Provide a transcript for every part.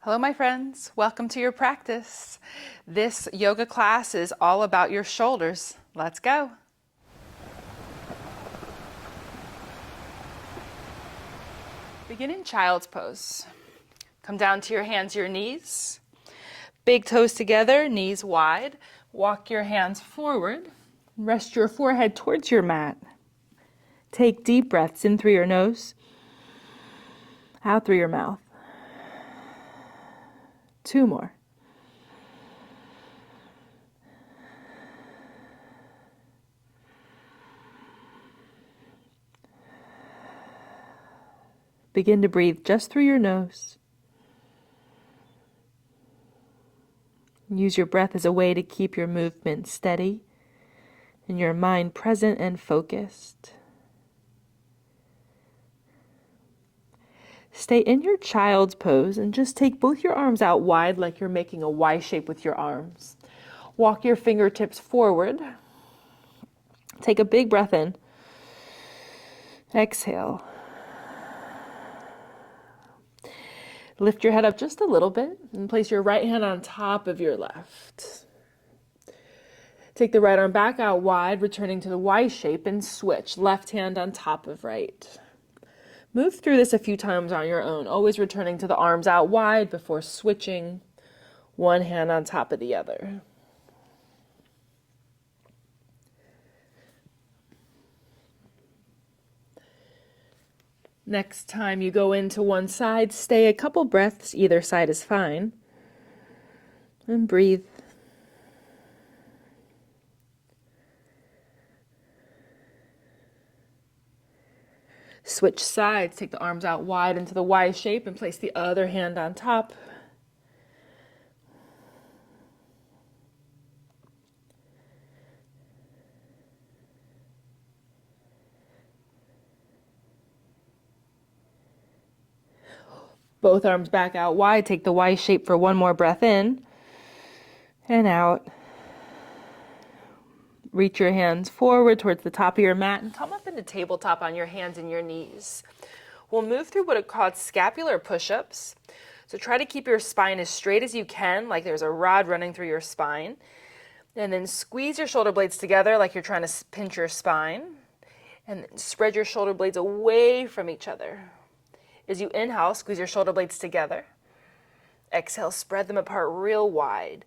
Hello, my friends. Welcome to your practice. This yoga class is all about your shoulders. Let's go. Begin in child's pose. Come down to your hands, your knees. Big toes together, knees wide. Walk your hands forward. Rest your forehead towards your mat. Take deep breaths in through your nose, out through your mouth. 2 more. Begin to breathe just through your nose. Use your breath as a way to keep your movement steady and your mind present and focused. Stay in your child's pose and just take both your arms out wide like you're making a Y shape with your arms. Walk your fingertips forward. Take a big breath in. Exhale. Lift your head up just a little bit and place your right hand on top of your left. Take the right arm back out wide, returning to the Y shape, and switch. Left hand on top of right. Move through this a few times on your own, always returning to the arms out wide before switching one hand on top of the other. Next time you go into one side, stay a couple breaths, either side is fine, and breathe. Switch sides, take the arms out wide into the Y shape and place the other hand on top. Both arms back out wide, take the Y shape for one more breath in and out. Reach your hands forward towards the top of your mat and come up into tabletop on your hands and your knees. We'll move through what are called scapular push-ups. So try to keep your spine as straight as you can, like there's a rod running through your spine. And then squeeze your shoulder blades together like you're trying to pinch your spine. And then spread your shoulder blades away from each other. As you inhale, squeeze your shoulder blades together. Exhale, spread them apart real wide.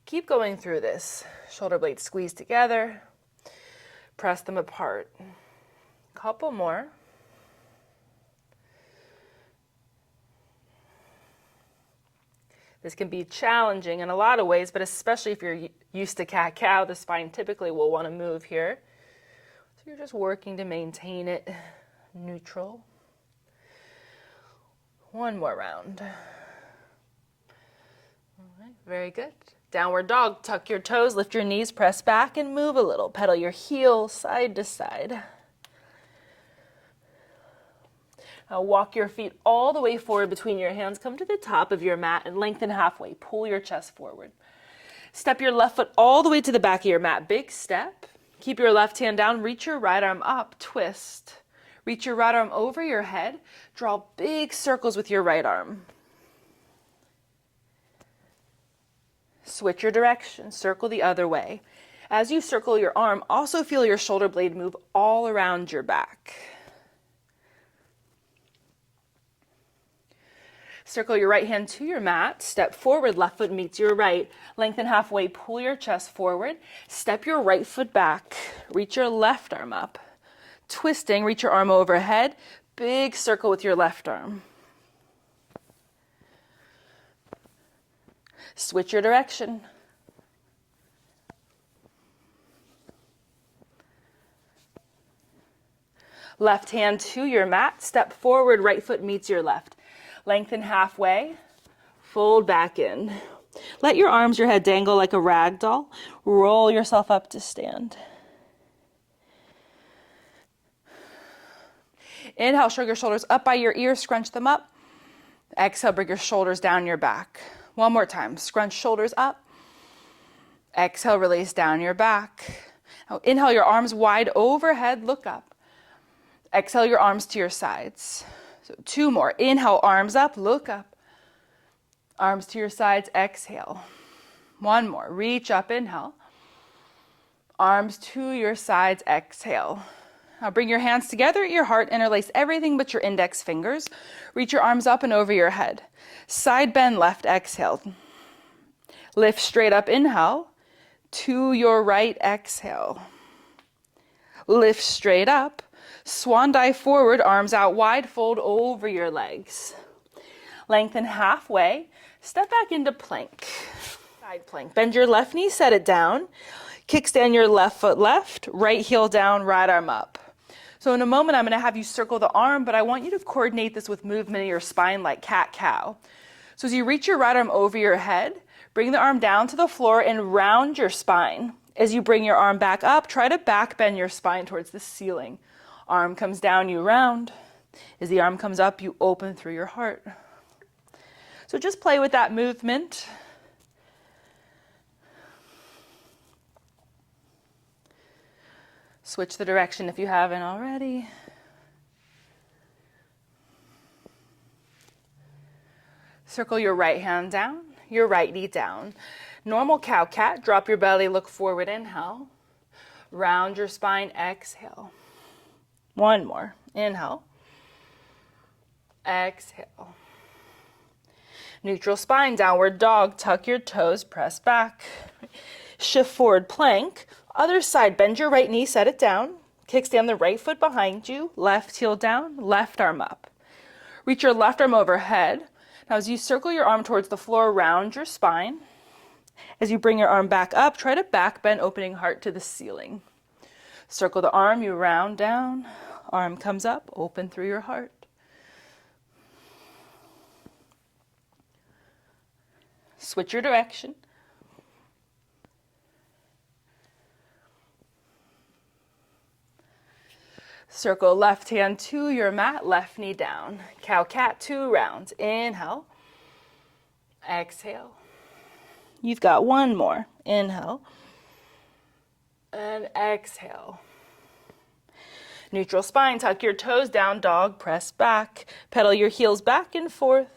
Keep going through this. Shoulder blades squeeze together. Press them apart. Couple more. This can be challenging in a lot of ways, but especially if you're used to cat-cow, the spine typically will want to move here. So you're just working to maintain it neutral. One more round. All right, very good. Downward dog, tuck your toes, lift your knees, press back and move a little. Pedal your heels side to side. Now walk your feet all the way forward between your hands. Come to the top of your mat and lengthen halfway. Pull your chest forward. Step your left foot all the way to the back of your mat. Big step. Keep your left hand down. Reach your right arm up. Twist. Reach your right arm over your head. Draw big circles with your right arm. Switch your direction. Circle the other way. As you circle your arm, also feel your shoulder blade move all around your back. Circle your right hand to your mat. Step forward, left foot meets your right. Lengthen halfway, pull your chest forward. Step your right foot back. Reach your left arm up. Twisting, reach your arm overhead. Big circle with your left arm. Switch your direction. Left hand to your mat. Step forward, right foot meets your left. Lengthen halfway. Fold back in. Let your arms, your head dangle like a rag doll. Roll yourself up to stand. Inhale, shrug your shoulders up by your ears, scrunch them up. Exhale, bring your shoulders down your back. One more time, scrunch shoulders up. Exhale, release down your back. Now inhale, your arms wide overhead, look up. Exhale, your arms to your sides. So 2 more. Inhale, arms up, look up. Arms to your sides, exhale. One more, reach up, inhale. Arms to your sides, exhale. Now bring your hands together at your heart, interlace everything but your index fingers. Reach your arms up and over your head. Side bend left, exhale. Lift straight up, inhale. To your right, exhale. Lift straight up. Swan dive forward, arms out wide, fold over your legs. Lengthen halfway. Step back into plank. Side plank. Bend your left knee, set it down. Kickstand your left foot left, right heel down, right arm up. So in a moment, I'm going to have you circle the arm, but I want you to coordinate this with movement of your spine like cat-cow. So as you reach your right arm over your head, bring the arm down to the floor and round your spine. As you bring your arm back up, try to back bend your spine towards the ceiling. Arm comes down, you round. As the arm comes up, you open through your heart. So just play with that movement. Switch the direction if you haven't already. Circle your right hand down, your right knee down. Normal cow-cat, drop your belly, look forward, inhale. Round your spine, exhale. One more, inhale. Exhale. Neutral spine, downward dog, tuck your toes, press back. Shift forward, plank. Other side, bend your right knee, set it down. Kickstand the right foot behind you, left heel down, left arm up. Reach your left arm overhead. Now as you circle your arm towards the floor, round your spine. As you bring your arm back up, try to back bend, opening heart to the ceiling. Circle the arm, you round down. Arm comes up, open through your heart. Switch your direction. Circle left hand to your mat, left knee down. Cow-cat, 2 rounds. Inhale. Exhale. You've got one more. Inhale. And exhale. Neutral spine, tuck your toes down, dog, press back. Pedal your heels back and forth.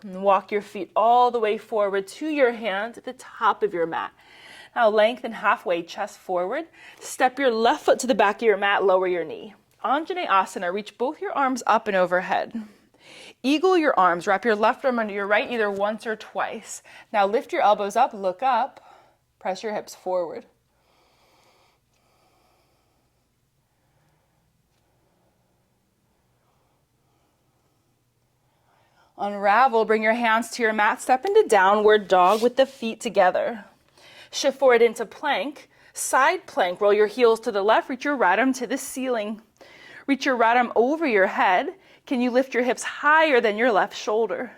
And walk your feet all the way forward to your hands at the top of your mat. Now lengthen halfway, chest forward. Step your left foot to the back of your mat, lower your knee. Anjaneyasana, reach both your arms up and overhead. Eagle your arms, wrap your left arm under your right either once or twice. Now lift your elbows up, look up, press your hips forward. Unravel, bring your hands to your mat, step into downward dog with the feet together. Shift forward into plank, side plank, roll your heels to the left, reach your right arm to the ceiling. Reach your right arm over your head. Can you lift your hips higher than your left shoulder?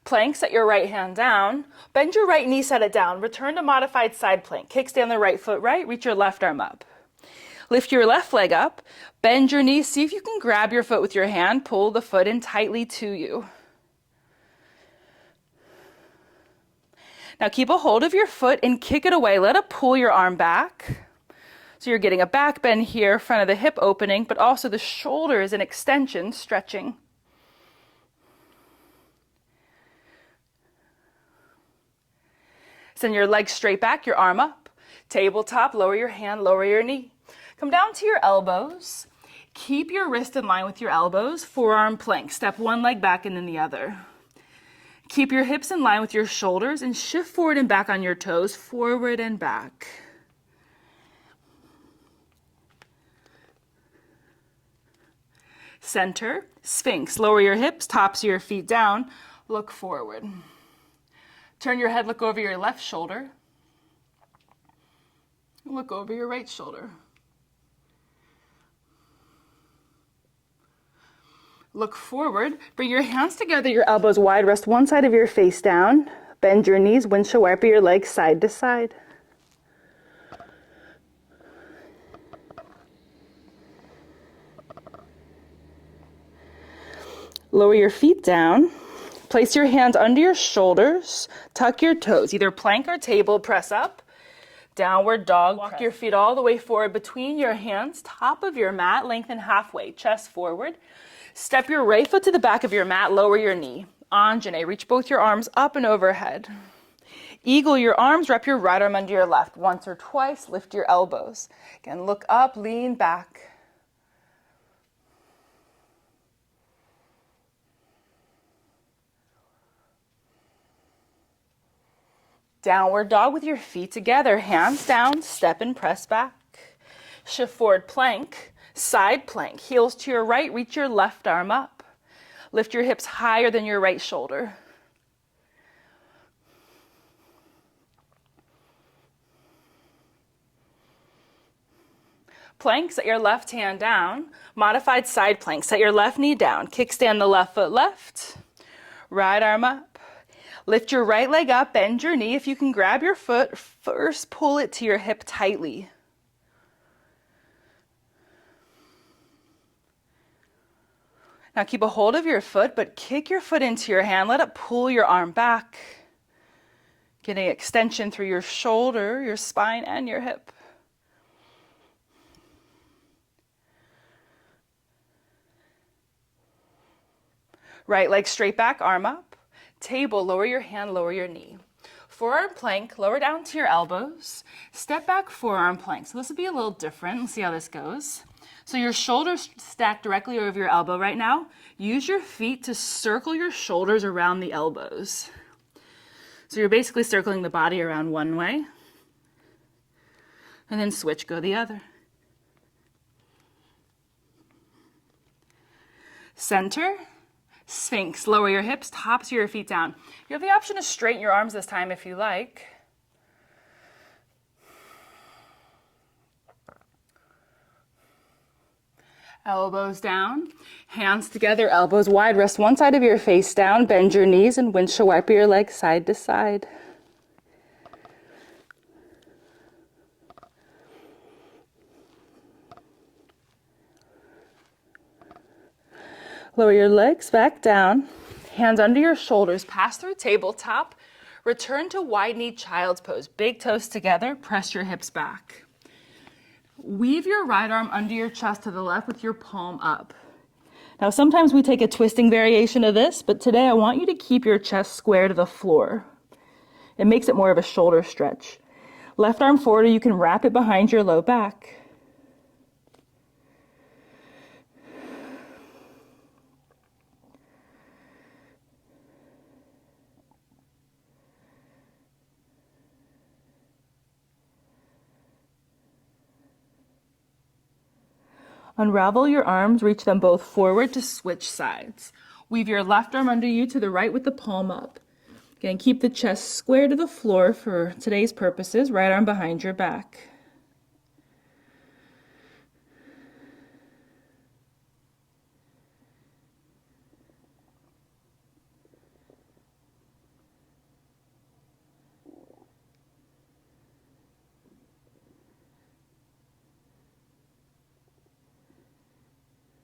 Plank, set your right hand down. Bend your right knee, set it down. Return to modified side plank. Kickstand the right foot right, reach your left arm up. Lift your left leg up, bend your knees, see if you can grab your foot with your hand, pull the foot in tightly to you. Now keep a hold of your foot and kick it away. Let it pull your arm back. So you're getting a back bend here, front of the hip opening, but also the shoulder is an extension, stretching. Send your legs straight back, your arm up. Tabletop, lower your hand, lower your knee. Come down to your elbows. Keep your wrist in line with your elbows. Forearm plank. Step one leg back and then the other. Keep your hips in line with your shoulders and shift forward and back on your toes, forward and back. Center, Sphinx. Lower your hips, tops of your feet down. Look forward. Turn your head, look over your left shoulder. Look over your right shoulder. Look forward, bring your hands together, your elbows wide, rest one side of your face down. Bend your knees, windshield wiper your legs side to side. Lower your feet down. Place your hands under your shoulders. Tuck your toes, either plank or table, press up. Downward dog. Walk your feet all the way forward between your hands, top of your mat, lengthen halfway, chest forward. Step your right foot to the back of your mat, lower your knee. Anjane, reach both your arms up and overhead. Eagle your arms, wrap your right arm under your left. Once or twice, lift your elbows. Again, look up, lean back. Downward dog with your feet together, hands down, step and press back. Shift forward plank, side plank, heels to your right, reach your left arm up. Lift your hips higher than your right shoulder. Plank, set your left hand down. Modified side plank, set your left knee down. Kickstand the left foot left. Right arm up. Lift your right leg up, bend your knee. If you can grab your foot, first pull it to your hip tightly. Now keep a hold of your foot, but kick your foot into your hand. Let it pull your arm back. Getting extension through your shoulder, your spine, and your hip. Right leg straight back, arm up. Table, lower your hand, lower your knee. Forearm plank, lower down to your elbows. Step back, forearm plank. So this will be a little different. Let's see how this goes. So your shoulders stacked directly over your elbow right now. Use your feet to circle your shoulders around the elbows. So you're basically circling the body around one way. And then switch, go the other. Center. Sphinx, lower your hips, tops of your feet down. You have the option to straighten your arms this time if you like. Elbows down, hands together, elbows wide. Rest one side of your face down, bend your knees and windshield wiper your legs side to side. Lower your legs back down, hands under your shoulders, pass through tabletop, return to wide knee child's pose. Big toes together, press your hips back. Weave your right arm under your chest to the left with your palm up. Now sometimes we take a twisting variation of this, but today I want you to keep your chest square to the floor. It makes it more of a shoulder stretch. Left arm forward, or you can wrap it behind your low back. Unravel your arms, reach them both forward to switch sides. Weave your left arm under you to the right with the palm up. Again, keep the chest square to the floor for today's purposes, right arm behind your back.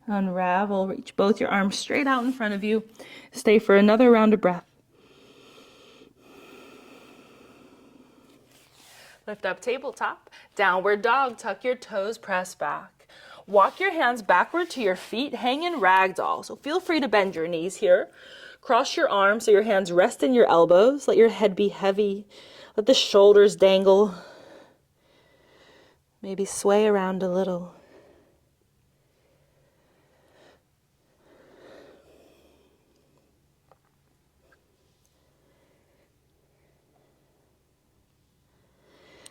Unravel, reach both your arms straight out in front of you. Stay for another round of breath. Lift up tabletop, downward dog, tuck your toes, press back. Walk your hands backward to your feet, hang in ragdoll. So feel free to bend your knees here. Cross your arms so your hands rest in your elbows. Let your head be heavy. Let the shoulders dangle. Maybe sway around a little.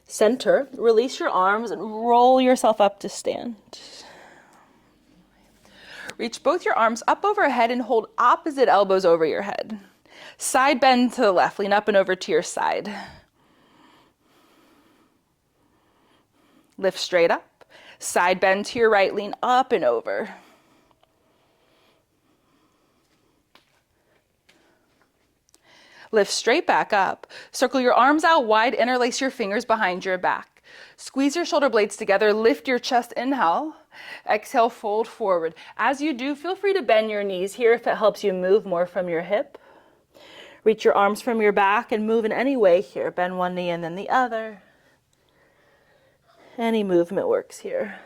Center, release your arms and roll yourself up to stand. Reach both your arms up overhead and hold opposite elbows over your head. Side bend to the left, lean up and over to your side. Lift straight up. Side bend to your right, lean up and over. Lift straight back up. Circle your arms out wide, interlace your fingers behind your back. Squeeze your shoulder blades together, lift your chest, inhale. Exhale, fold forward. As you do, feel free to bend your knees here if it helps you move more from your hip. Reach your arms from your back and move in any way here. Bend one knee and then the other. Any movement works here.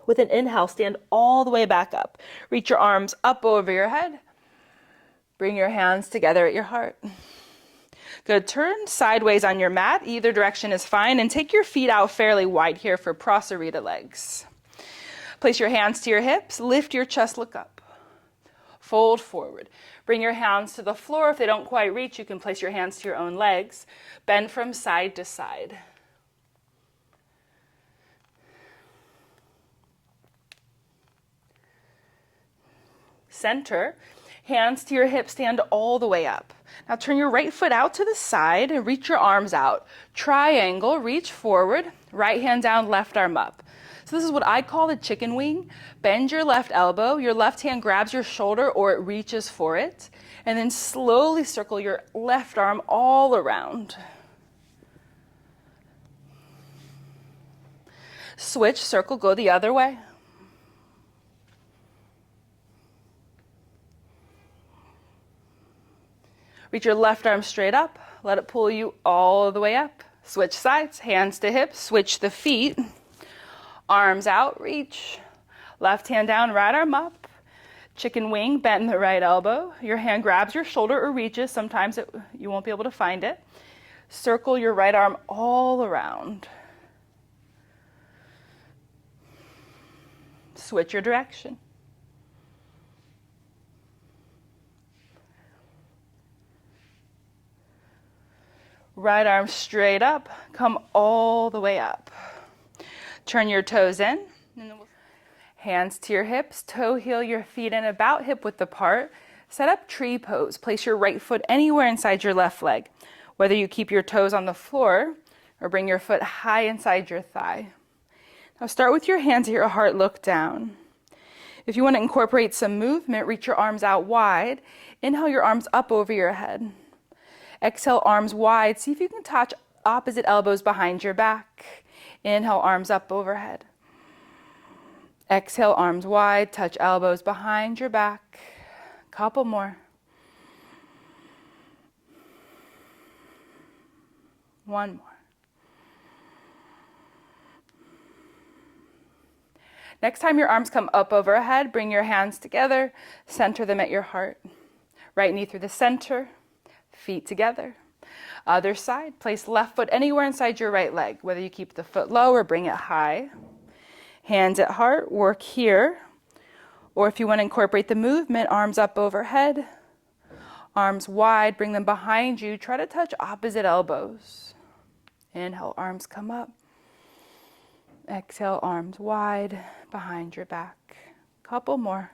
With an inhale, stand all the way back up. Reach your arms up over your head. Bring your hands together at your heart. Good. Turn sideways on your mat. Either direction is fine. And take your feet out fairly wide here for Prasarita legs. Place your hands to your hips. Lift your chest, look up. Fold forward. Bring your hands to the floor. If they don't quite reach, you can place your hands to your own legs. Bend from side to side. Center. Hands to your hips, stand all the way up. Now turn your right foot out to the side and reach your arms out. Triangle, reach forward, right hand down, left arm up. So this is what I call the chicken wing. Bend your left elbow, your left hand grabs your shoulder or it reaches for it, and then slowly circle your left arm all around. Switch, circle, go the other way. Reach your left arm straight up. Let it pull you all the way up. Switch sides, hands to hips. Switch the feet. Arms out, reach. Left hand down, right arm up. Chicken wing, bend the right elbow. Your hand grabs your shoulder or reaches. Sometimes you won't be able to find it. Circle your right arm all around. Switch your direction. Right arm straight up, come all the way up. Turn your toes in. Hands to your hips, toe heel your feet in about hip width apart. Set up tree pose. Place your right foot anywhere inside your left leg, whether you keep your toes on the floor or bring your foot high inside your thigh. Now start with your hands at your heart, look down. If you want to incorporate some movement, reach your arms out wide. Inhale your arms up over your head. Exhale, arms wide. See if you can touch opposite elbows behind your back. Inhale, arms up overhead. Exhale, arms wide. Touch elbows behind your back. Couple more. One more. Next time your arms come up overhead, bring your hands together. Center them at your heart. Right knee through the center. Feet together. Other side, place left foot anywhere inside your right leg, whether you keep the foot low or bring it high. Hands at heart, work here. Or if you want to incorporate the movement, arms up overhead, arms wide, bring them behind you. Try to touch opposite elbows. Inhale, arms come up. Exhale, arms wide, behind your back. Couple more.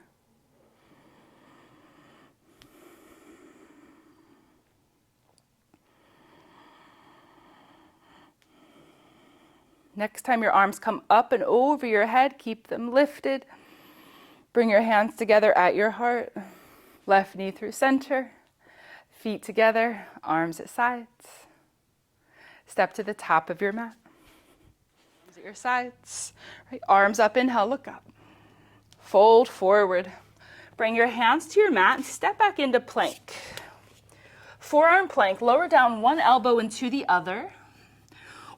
Next time your arms come up and over your head, keep them lifted. Bring your hands together at your heart. Left knee through center. Feet together, arms at sides. Step to the top of your mat. Arms at your sides. Right, arms up, inhale, look up. Fold forward. Bring your hands to your mat and step back into plank. Forearm plank, lower down one elbow into the other.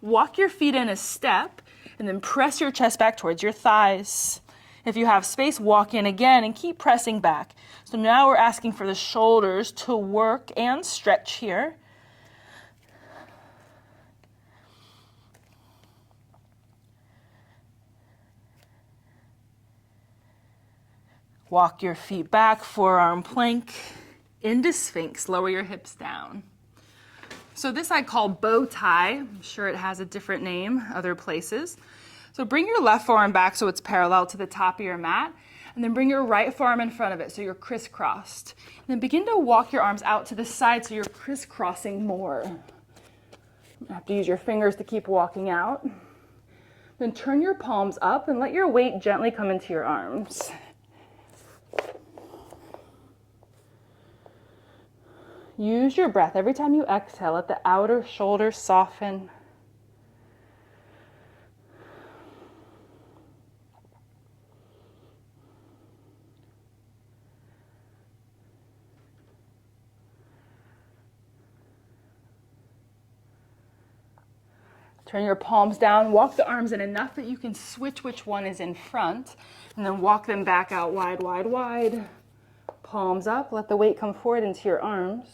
Walk your feet in a step and then press your chest back towards your thighs. If you have space, walk in again and keep pressing back. So now we're asking for the shoulders to work and stretch here. Walk your feet back, forearm plank into Sphinx. Lower your hips down. So this I call bow tie. I'm sure it has a different name other places. So bring your left forearm back so it's parallel to the top of your mat, and then bring your right forearm in front of it so you're crisscrossed. And then begin to walk your arms out to the side so you're crisscrossing more. You have to use your fingers to keep walking out. Then turn your palms up and let your weight gently come into your arms. Use your breath. Every time you exhale, let the outer shoulders soften. Turn your palms down, walk the arms in enough that you can switch which one is in front, and then walk them back out wide, wide, wide. Palms up, let the weight come forward into your arms.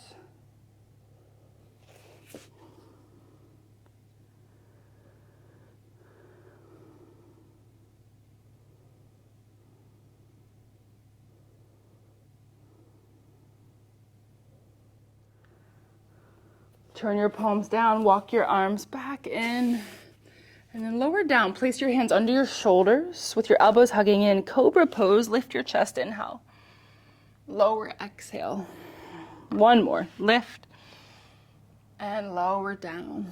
Turn your palms down, walk your arms back in, and then lower down. Place your hands under your shoulders with your elbows hugging in. Cobra pose, lift your chest, inhale. Lower, exhale. One more, lift, and lower down.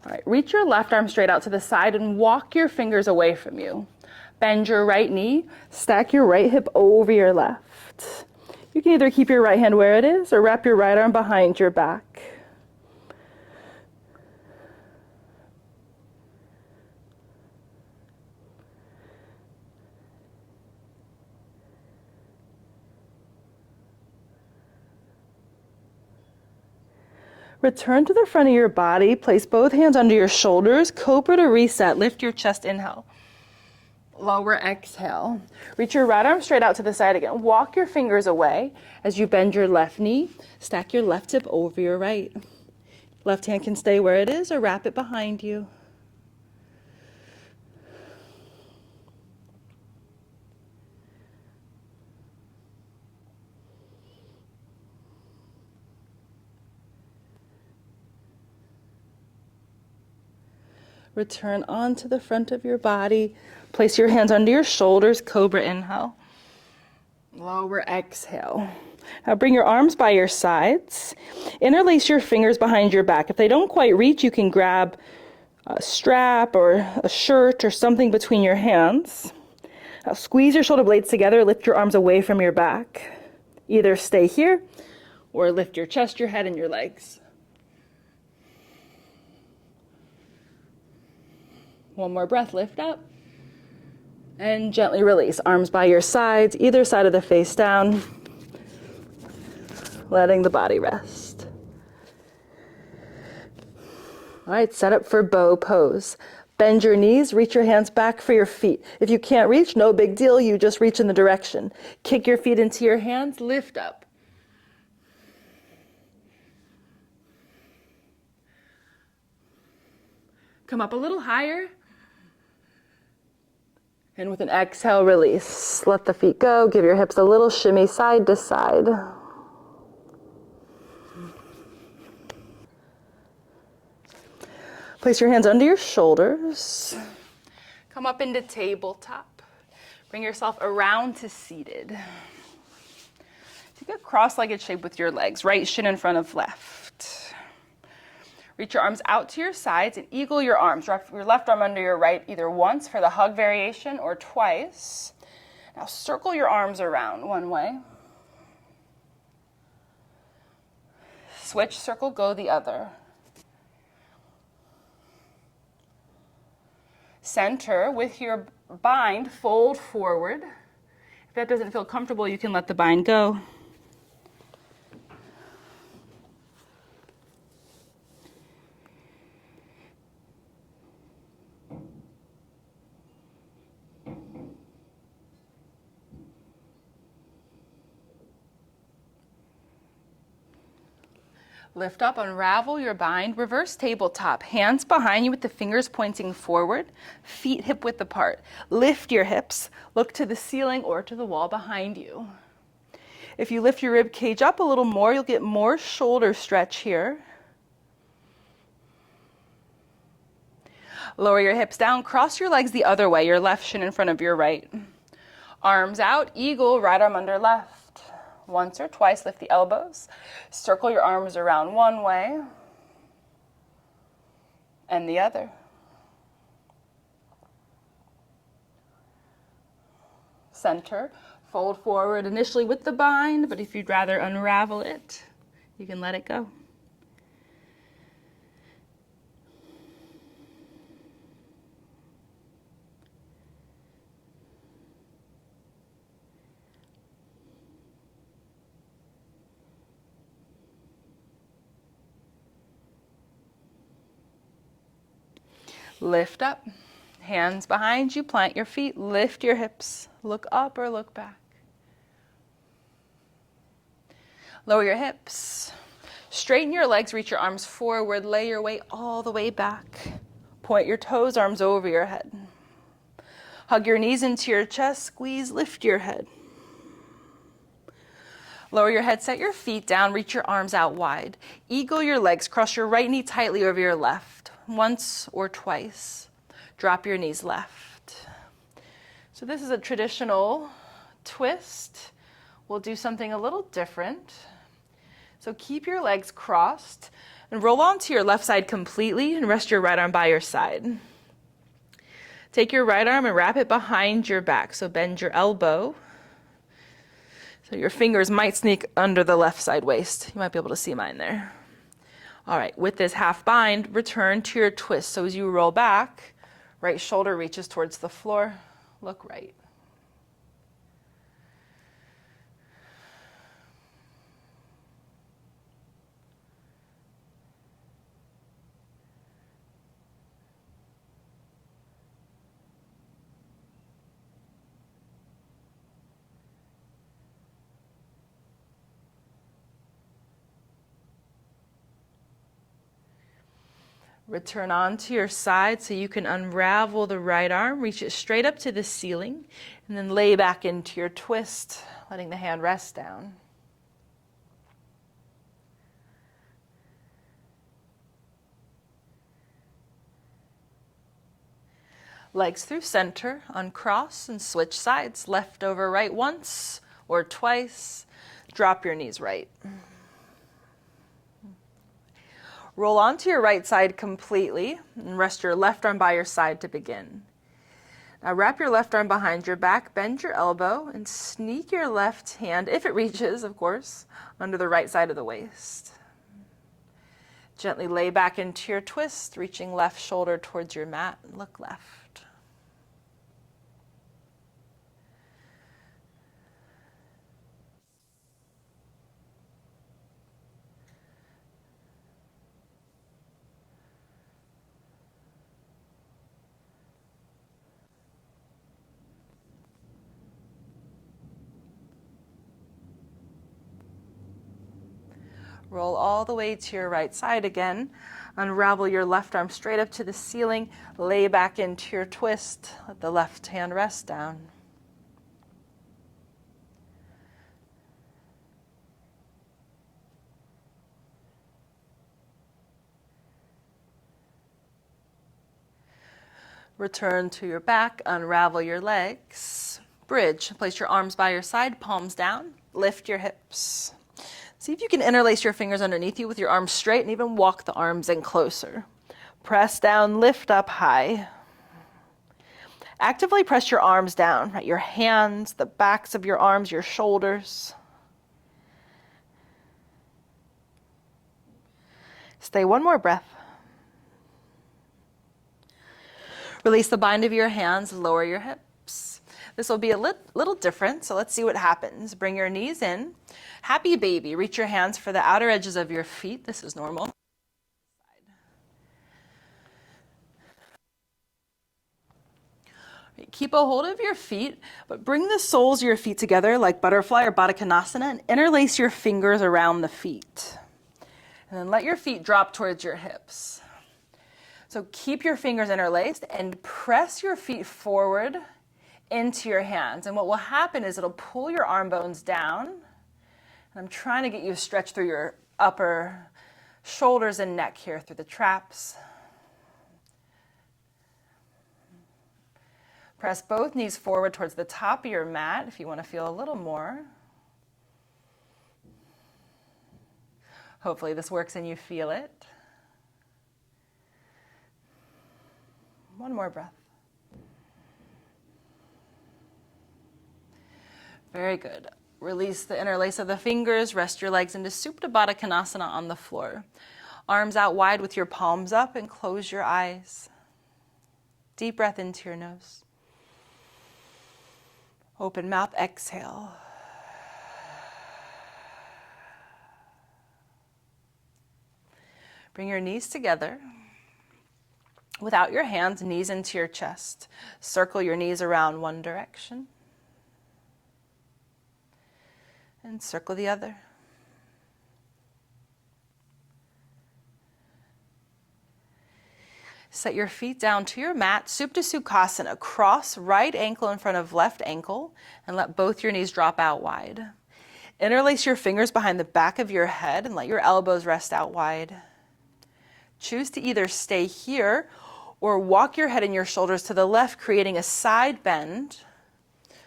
All right, reach your left arm straight out to the side and walk your fingers away from you. Bend your right knee, stack your right hip over your left. You can either keep your right hand where it is or wrap your right arm behind your back. Return to the front of your body. Place both hands under your shoulders. Cobra to reset. Lift your chest, inhale. Lower, exhale. Reach your right arm straight out to the side again. Walk your fingers away as you bend your left knee. Stack your left hip over your right. Left hand can stay where it is or wrap it behind you. Return onto the front of your body. Place your hands under your shoulders. Cobra, inhale. Lower, exhale. Now bring your arms by your sides. Interlace your fingers behind your back. If they don't quite reach, you can grab a strap or a shirt or something between your hands. Now squeeze your shoulder blades together. Lift your arms away from your back. Either stay here or lift your chest, your head, and your legs. One more breath, lift up. And gently release. Arms by your sides, either side of the face down. Letting the body rest. All right, set up for bow pose. Bend your knees, reach your hands back for your feet. If you can't reach, no big deal, you just reach in the direction. Kick your feet into your hands, lift up. Come up a little higher. And with an exhale, release. Let the feet go. Give your hips a little shimmy side to side. Place your hands under your shoulders. Come up into tabletop. Bring yourself around to seated. Take a cross-legged shape with your legs. Right shin in front of left. Reach your arms out to your sides and eagle your arms. Wrap your left arm under your right either once for the hug variation or twice. Now circle your arms around one way. Switch, circle, go the other. Center with your bind, fold forward. If that doesn't feel comfortable, you can let the bind go. Lift up, unravel your bind, reverse tabletop. Hands behind you with the fingers pointing forward, feet hip width apart. Lift your hips, look to the ceiling or to the wall behind you. If you lift your rib cage up a little more, you'll get more shoulder stretch here. Lower your hips down, cross your legs the other way, your left shin in front of your right. Arms out, eagle, right arm under left. Once or twice, lift the elbows. Circle your arms around one way and the other. Center, fold forward initially with the bind, but if you'd rather unravel it, you can let it go. Lift up. Hands behind you, plant your feet, lift your hips. Look up or look back. Lower your hips. Straighten your legs, reach your arms forward, lay your weight all the way back. Point your toes, arms over your head. Hug your knees into your chest, squeeze, lift your head. Lower your head, set your feet down, reach your arms out wide. Eagle your legs, cross your right knee tightly over your left, once or twice. Drop your knees left. So this is a traditional twist. We'll do something a little different. So keep your legs crossed and roll onto your left side completely and rest your right arm by your side. Take your right arm and wrap it behind your back. So bend your elbow. So your fingers might sneak under the left side waist. You might be able to see mine there. All right, with this half bind, return to your twist. So as you roll back, right shoulder reaches towards the floor. Look right. Return onto your side so you can unravel the right arm, reach it straight up to the ceiling, and then lay back into your twist, letting the hand rest down. Legs through center, uncross and switch sides, left over right once or twice. Drop your knees right. Roll onto your right side completely and rest your left arm by your side to begin. Now wrap your left arm behind your back, bend your elbow, and sneak your left hand, if it reaches, of course, under the right side of the waist. Gently lay back into your twist, reaching left shoulder towards your mat. Look left. Roll all the way to your right side again. Unravel your left arm straight up to the ceiling. Lay back into your twist. Let the left hand rest down. Return to your back. Unravel your legs. Bridge. Place your arms by your side, palms down. Lift your hips. See if you can interlace your fingers underneath you with your arms straight and even walk the arms in closer. Press down, lift up high. Actively press your arms down, right? Your hands, the backs of your arms, your shoulders. Stay one more breath. Release the bind of your hands, lower your hips. This will be a little different, so let's see what happens. Bring your knees in. Happy baby. Reach your hands for the outer edges of your feet. This is normal. Keep a hold of your feet, but bring the soles of your feet together like butterfly or Baddha Konasana and interlace your fingers around the feet. And then let your feet drop towards your hips. So keep your fingers interlaced and press your feet forward into your hands. And what will happen is it'll pull your arm bones down. And I'm trying to get you to stretch through your upper shoulders and neck here through the traps. Press both knees forward towards the top of your mat if you want to feel a little more. Hopefully this works and you feel it. One more breath. Very good. Release the interlace of the fingers. Rest your legs into Supta Baddha Konasana on the floor. Arms out wide with your palms up and close your eyes. Deep breath into your nose. Open mouth, exhale. Bring your knees together. Without your hands, knees into your chest. Circle your knees around one direction and circle the other. Set your feet down to your mat, Supta Sukhasana. Cross right ankle in front of left ankle and let both your knees drop out wide. Interlace your fingers behind the back of your head and let your elbows rest out wide. Choose to either stay here or walk your head and your shoulders to the left, creating a side bend.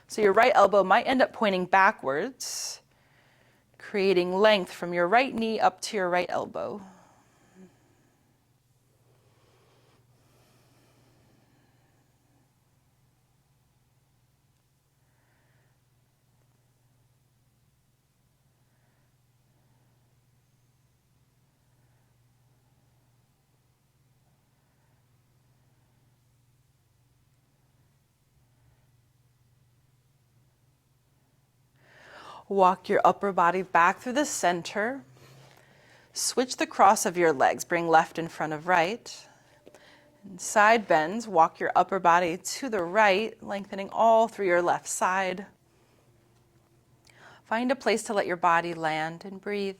So your right elbow might end up pointing backwards, creating length from your right knee up to your right elbow. Walk your upper body back through the center. Switch the cross of your legs. Bring left in front of right. And side bends. Walk your upper body to the right, lengthening all through your left side. Find a place to let your body land and breathe.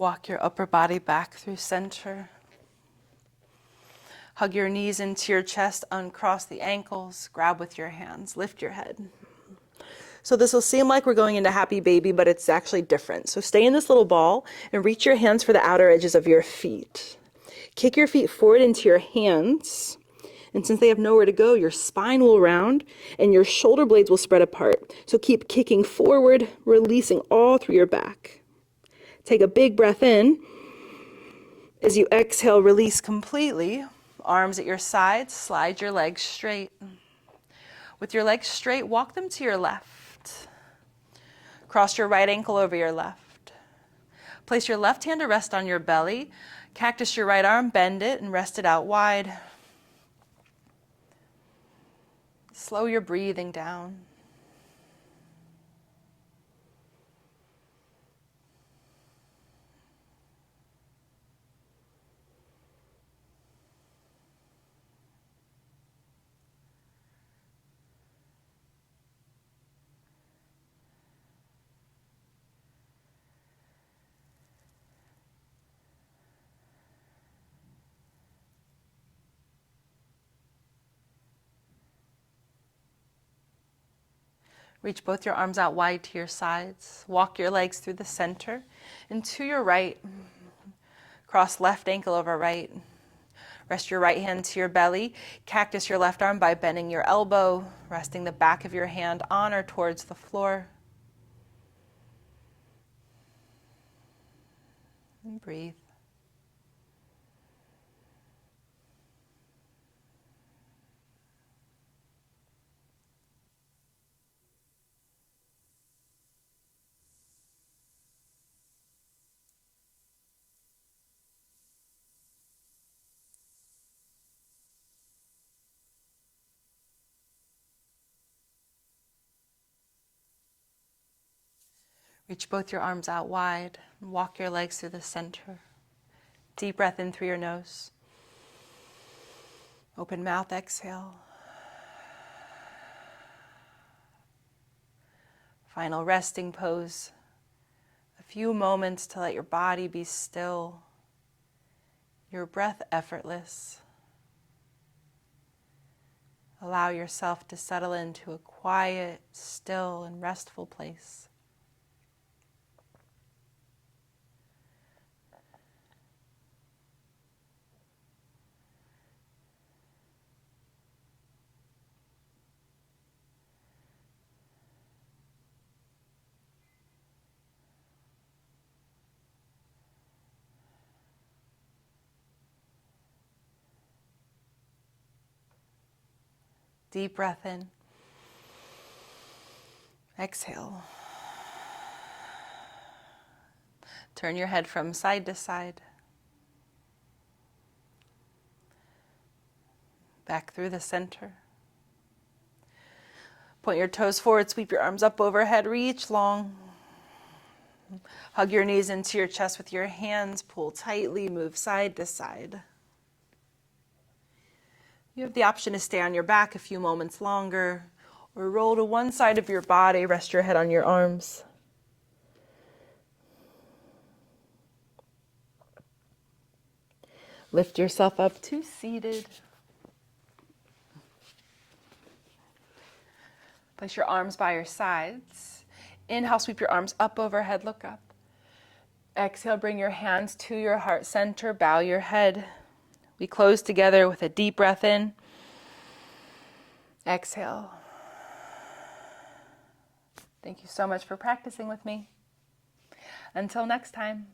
Walk your upper body back through center. Hug your knees into your chest, uncross the ankles, grab with your hands, lift your head. So this will seem like we're going into happy baby, but it's actually different. So stay in this little ball and reach your hands for the outer edges of your feet. Kick your feet forward into your hands. And since they have nowhere to go, your spine will round and your shoulder blades will spread apart. So keep kicking forward, releasing all through your back. Take a big breath in. As you exhale, release completely. Arms at your sides, slide your legs straight. With your legs straight, walk them to your left. Cross your right ankle over your left. Place your left hand to rest on your belly. Cactus your right arm, bend it and rest it out wide. Slow your breathing down. Reach both your arms out wide to your sides. Walk your legs through the center and to your right. Cross left ankle over right. Rest your right hand to your belly. Cactus your left arm by bending your elbow, resting the back of your hand on or towards the floor. And breathe. Reach both your arms out wide and walk your legs through the center. Deep breath in through your nose. Open mouth, exhale. Final resting pose. A few moments to let your body be still, your breath effortless. Allow yourself to settle into a quiet, still, and restful place. Deep breath in. Exhale. Turn your head from side to side. Back through the center. Point your toes forward, sweep your arms up overhead, reach long. Hug your knees into your chest with your hands, pull tightly, move side to side. You have the option to stay on your back a few moments longer, or roll to one side of your body, rest your head on your arms. Lift yourself up to seated. Place your arms by your sides. Inhale, sweep your arms up overhead, look up. Exhale, bring your hands to your heart center, bow your head. We close together with a deep breath in. Exhale. Thank you so much for practicing with me. Until next time.